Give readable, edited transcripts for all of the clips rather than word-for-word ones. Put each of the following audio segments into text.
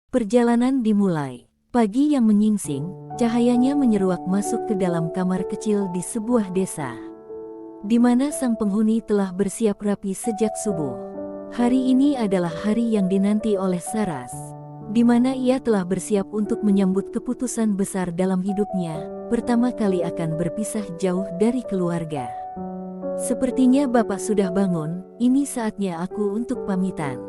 Perjalanan dimulai. Pagi yang menyingsing, cahayanya menyeruak masuk ke dalam kamar kecil di sebuah desa, di mana sang penghuni telah bersiap rapi sejak subuh. Hari ini adalah hari yang dinanti oleh Saras, di mana ia telah bersiap untuk menyambut keputusan besar dalam hidupnya, pertama kali akan berpisah jauh dari keluarga. Sepertinya Bapak sudah bangun, ini saatnya aku untuk pamitan.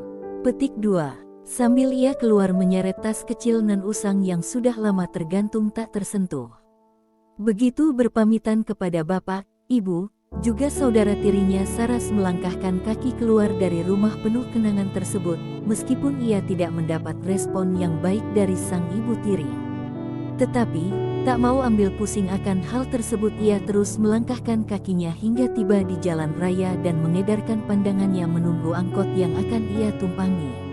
Petik 2. Sambil ia keluar menyeret tas kecil nan usang yang sudah lama tergantung tak tersentuh. Begitu berpamitan kepada bapak, ibu, juga saudara tirinya, Saras melangkahkan kaki keluar dari rumah penuh kenangan tersebut, meskipun ia tidak mendapat respon yang baik dari sang ibu tiri. Tetapi, tak mau ambil pusing akan hal tersebut, ia terus melangkahkan kakinya hingga tiba di jalan raya dan mengedarkan pandangannya menunggu angkot yang akan ia tumpangi.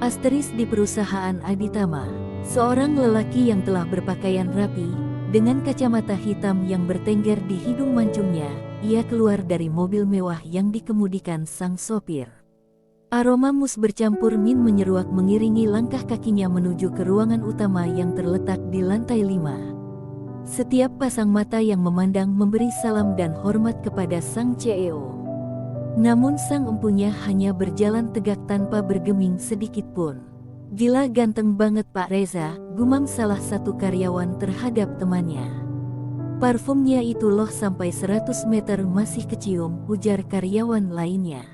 Asteris di perusahaan Aditama, seorang lelaki yang telah berpakaian rapi, dengan kacamata hitam yang bertengger di hidung mancungnya, ia keluar dari mobil mewah yang dikemudikan sang sopir. Aroma mus bercampur min menyeruak mengiringi langkah kakinya menuju ke ruangan utama yang terletak di lantai 5. Setiap pasang mata yang memandang memberi salam dan hormat kepada sang CEO. Namun sang empunya hanya berjalan tegak tanpa bergeming sedikit pun. "Gila ganteng banget Pak Reza," gumam salah satu karyawan terhadap temannya. "Parfumnya itu loh sampai 100 meter masih kecium," ujar karyawan lainnya.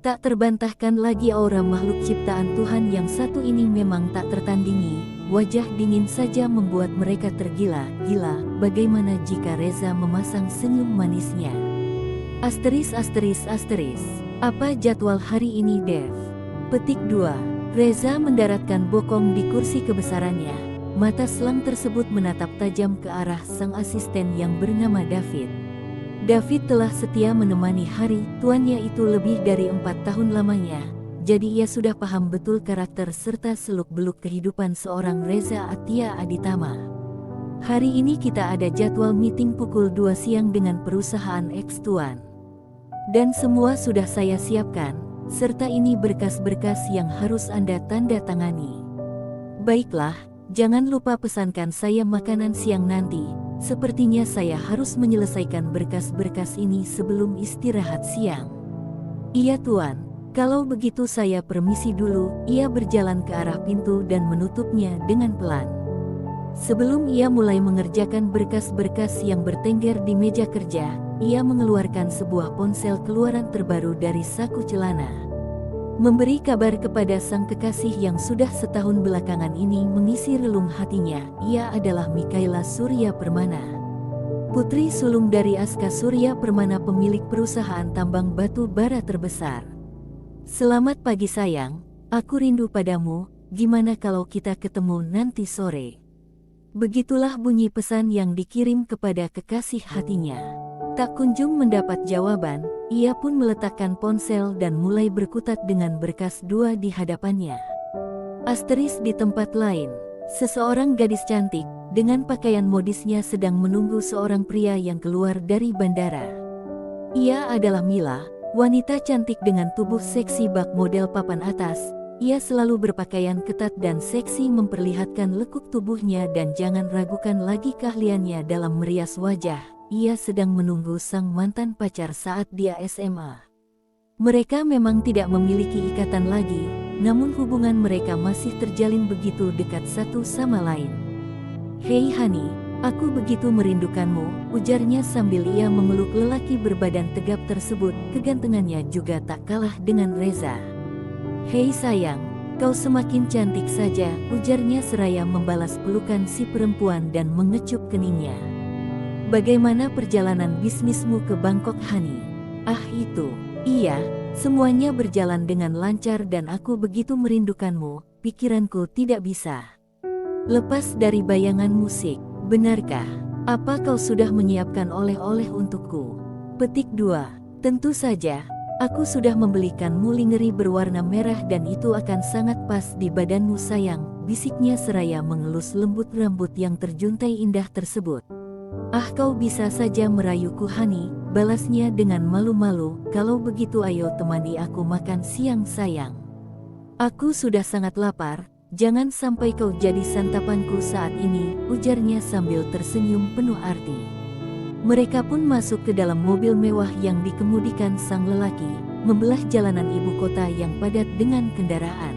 Tak terbantahkan lagi aura makhluk ciptaan Tuhan yang satu ini memang tak tertandingi. Wajah dingin saja membuat mereka tergila-gila. Bagaimana jika Reza memasang senyum manisnya? Asteris. Apa jadwal hari ini, Dev? Petik 2. Reza mendaratkan bokong di kursi kebesarannya. Mata selang tersebut menatap tajam ke arah sang asisten yang bernama David. David telah setia menemani hari tuannya itu lebih dari 4 tahun lamanya. Jadi ia sudah paham betul karakter serta seluk-beluk kehidupan seorang Reza Atia Aditama. "Hari ini kita ada jadwal meeting pukul 2 siang dengan perusahaan X Tuan. Dan semua sudah saya siapkan, serta ini berkas-berkas yang harus Anda tanda tangani. Baiklah, jangan lupa pesankan saya makanan siang nanti. Sepertinya saya harus menyelesaikan berkas-berkas ini sebelum istirahat siang." "Iya Tuan, kalau begitu saya permisi dulu." Ia berjalan ke arah pintu dan menutupnya dengan pelan. Sebelum ia mulai mengerjakan berkas-berkas yang bertengger di meja kerja, ia mengeluarkan sebuah ponsel keluaran terbaru dari saku celana. Memberi kabar kepada sang kekasih yang sudah setahun belakangan ini mengisi relung hatinya. Ia adalah Mikaela Surya Permana, putri sulung dari Aska Surya Permana, pemilik perusahaan tambang batu bara terbesar. "Selamat pagi sayang, aku rindu padamu, gimana kalau kita ketemu nanti sore?" Begitulah bunyi pesan yang dikirim kepada kekasih hatinya. Tak kunjung mendapat jawaban, ia pun meletakkan ponsel dan mulai berkutat dengan berkas 2 di hadapannya. Asteris di tempat lain, seseorang gadis cantik, dengan pakaian modisnya sedang menunggu seorang pria yang keluar dari bandara. Ia adalah Mila, wanita cantik dengan tubuh seksi bak model papan atas. Ia selalu berpakaian ketat dan seksi memperlihatkan lekuk tubuhnya dan jangan ragukan lagi keahliannya dalam merias wajah. Ia sedang menunggu sang mantan pacar saat dia SMA. Mereka memang tidak memiliki ikatan lagi, namun hubungan mereka masih terjalin begitu dekat satu sama lain. "Hei Hani, aku begitu merindukanmu," ujarnya sambil ia memeluk lelaki berbadan tegap tersebut. Kegantengannya juga tak kalah dengan Reza. "Hei sayang, kau semakin cantik saja," ujarnya seraya membalas pelukan si perempuan dan mengecup keningnya. "Bagaimana perjalanan bisnismu ke Bangkok Hani?" "Ah itu, iya, semuanya berjalan dengan lancar dan aku begitu merindukanmu, pikiranku tidak bisa lepas dari bayangan musik." "Benarkah? Apa kau sudah menyiapkan oleh-oleh untukku?" Petik 2. "Tentu saja, aku sudah membelikanmu lingerie berwarna merah dan itu akan sangat pas di badanmu sayang," bisiknya seraya mengelus lembut rambut yang terjuntai indah tersebut. "Ah kau bisa saja merayuku Hani," balasnya dengan malu-malu. "Kalau begitu ayo temani aku makan siang sayang. Aku sudah sangat lapar, jangan sampai kau jadi santapanku saat ini, ujarnya sambil tersenyum penuh arti. Mereka pun masuk ke dalam mobil mewah yang dikemudikan sang lelaki, membelah jalanan ibu kota yang padat dengan kendaraan.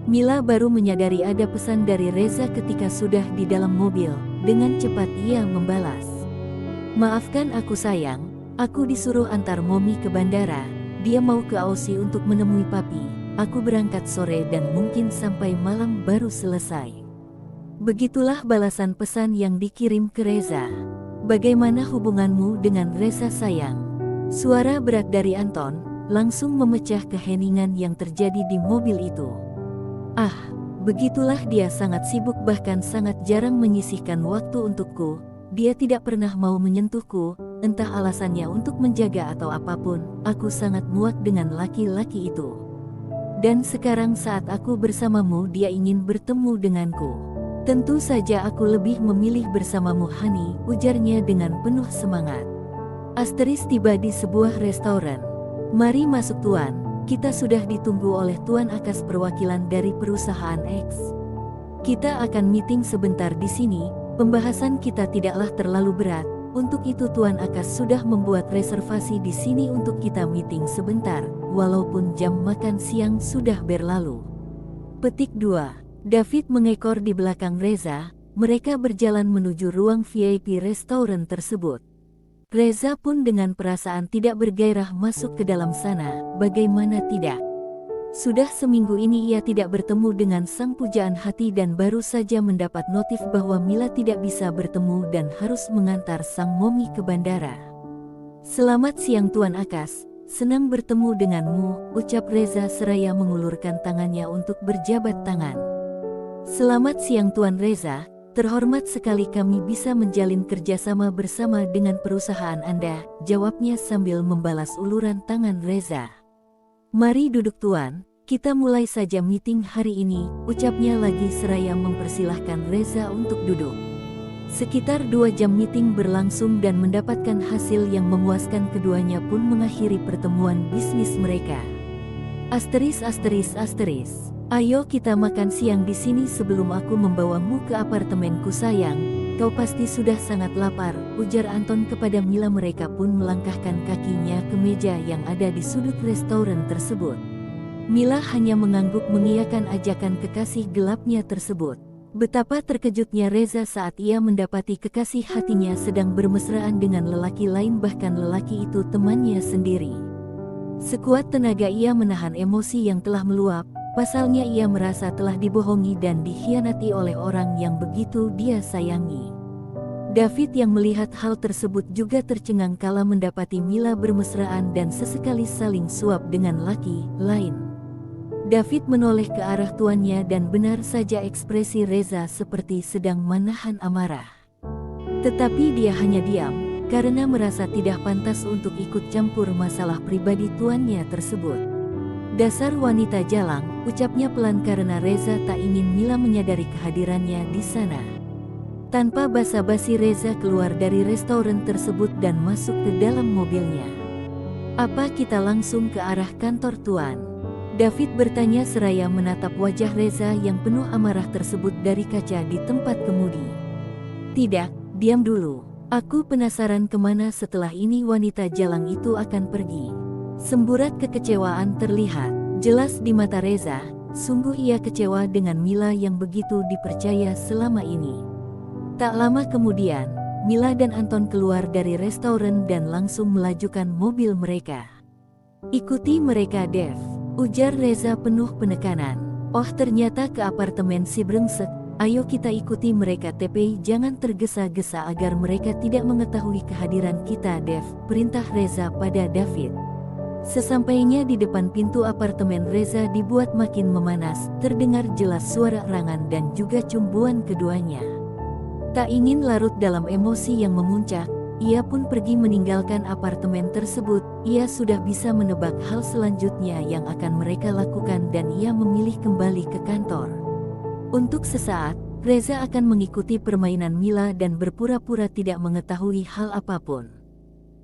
Mila baru menyadari ada pesan dari Reza ketika sudah di dalam mobil. Dengan cepat ia membalas, "Maafkan aku sayang, aku disuruh antar Momi ke bandara. Dia mau ke Aussie untuk menemui papi. Aku berangkat sore dan mungkin sampai malam baru selesai." Begitulah balasan pesan yang dikirim ke Reza. "Bagaimana hubunganmu dengan Reza sayang?" Suara berat dari Anton langsung memecah keheningan yang terjadi di mobil itu. "Ah, begitulah, dia sangat sibuk, bahkan sangat jarang menyisihkan waktu untukku. Dia tidak pernah mau menyentuhku, entah alasannya untuk menjaga atau apapun. Aku sangat muak dengan laki-laki itu. Dan sekarang saat aku bersamamu dia ingin bertemu denganku. Tentu saja aku lebih memilih bersamamu Hani," ujarnya dengan penuh semangat. Asteris tiba di sebuah restoran. "Mari masuk tuan. Kita sudah ditunggu oleh Tuan Akas, perwakilan dari perusahaan X. Kita akan meeting sebentar di sini. Pembahasan kita tidaklah terlalu berat. Untuk itu Tuan Akas sudah membuat reservasi di sini untuk kita meeting sebentar, walaupun jam makan siang sudah berlalu." Petik 2. David mengekor di belakang Reza. Mereka berjalan menuju ruang VIP restoran tersebut. Reza pun dengan perasaan tidak bergairah masuk ke dalam sana. Bagaimana tidak? Sudah seminggu ini ia tidak bertemu dengan sang pujaan hati dan baru saja mendapat notif bahwa Mila tidak bisa bertemu dan harus mengantar sang Momi ke bandara. "Selamat siang Tuan Akas, senang bertemu denganmu," ucap Reza seraya mengulurkan tangannya untuk berjabat tangan. "Selamat siang Tuan Reza. Terhormat sekali kami bisa menjalin kerjasama bersama dengan perusahaan Anda," jawabnya sambil membalas uluran tangan Reza. "Mari duduk Tuan, kita mulai saja meeting hari ini," ucapnya lagi seraya mempersilahkan Reza untuk duduk. Sekitar 2 jam meeting berlangsung dan mendapatkan hasil yang memuaskan. Keduanya pun mengakhiri pertemuan bisnis mereka. Asteris. "Ayo kita makan siang di sini sebelum aku membawamu ke apartemenku sayang. Kau pasti sudah sangat lapar," ujar Anton kepada Mila. Mereka pun melangkahkan kakinya ke meja yang ada di sudut restoran tersebut. Mila hanya mengangguk mengiyakan ajakan kekasih gelapnya tersebut. Betapa terkejutnya Reza saat ia mendapati kekasih hatinya sedang bermesraan dengan lelaki lain, bahkan lelaki itu temannya sendiri. Sekuat tenaga ia menahan emosi yang telah meluap. Pasalnya ia merasa telah dibohongi dan dikhianati oleh orang yang begitu dia sayangi. David yang melihat hal tersebut juga tercengang kala mendapati Mila bermesraan dan sesekali saling suap dengan laki lain. David menoleh ke arah tuannya dan benar saja ekspresi Reza seperti sedang menahan amarah. Tetapi dia hanya diam, karena merasa tidak pantas untuk ikut campur masalah pribadi tuannya tersebut. "Dasar wanita jalang," ucapnya pelan karena Reza tak ingin Mila menyadari kehadirannya di sana. Tanpa basa-basi Reza keluar dari restoran tersebut dan masuk ke dalam mobilnya. "Apa kita langsung ke arah kantor Tuan?" David bertanya seraya menatap wajah Reza yang penuh amarah tersebut dari kaca di tempat kemudi. "Tidak, diam dulu. Aku penasaran kemana setelah ini wanita jalang itu akan pergi." Semburat kekecewaan terlihat jelas di mata Reza. Sungguh ia kecewa dengan Mila yang begitu dipercaya selama ini. Tak lama kemudian, Mila dan Anton keluar dari restoran dan langsung melajukan mobil mereka. "Ikuti mereka Dev," ujar Reza penuh penekanan. "Oh ternyata ke apartemen si brengsek. Ayo kita ikuti mereka tapi jangan tergesa-gesa agar mereka tidak mengetahui kehadiran kita Dev," perintah Reza pada David. Sesampainya di depan pintu apartemen Reza dibuat makin memanas, terdengar jelas suara erangan dan juga cumbuan keduanya. Tak ingin larut dalam emosi yang memuncak, ia pun pergi meninggalkan apartemen tersebut. Ia sudah bisa menebak hal selanjutnya yang akan mereka lakukan dan ia memilih kembali ke kantor. Untuk sesaat, Reza akan mengikuti permainan Mila dan berpura-pura tidak mengetahui hal apapun.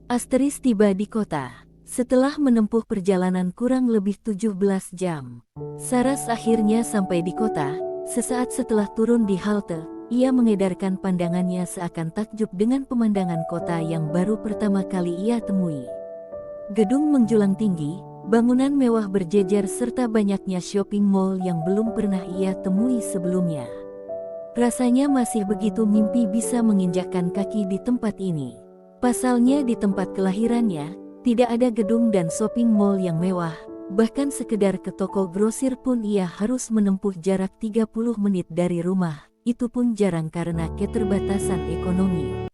Asteris tiba di kota. Setelah menempuh perjalanan kurang lebih 17 jam, Saras akhirnya sampai di kota. Sesaat setelah turun di halte, ia mengedarkan pandangannya seakan takjub dengan pemandangan kota yang baru pertama kali ia temui. Gedung menjulang tinggi, bangunan mewah berjejer serta banyaknya shopping mall yang belum pernah ia temui sebelumnya. Rasanya masih begitu mimpi bisa menginjakkan kaki di tempat ini. Pasalnya di tempat kelahirannya, tidak ada gedung dan shopping mall yang mewah, bahkan sekedar ke toko grosir pun ia harus menempuh jarak 30 menit dari rumah, itu pun jarang karena keterbatasan ekonomi.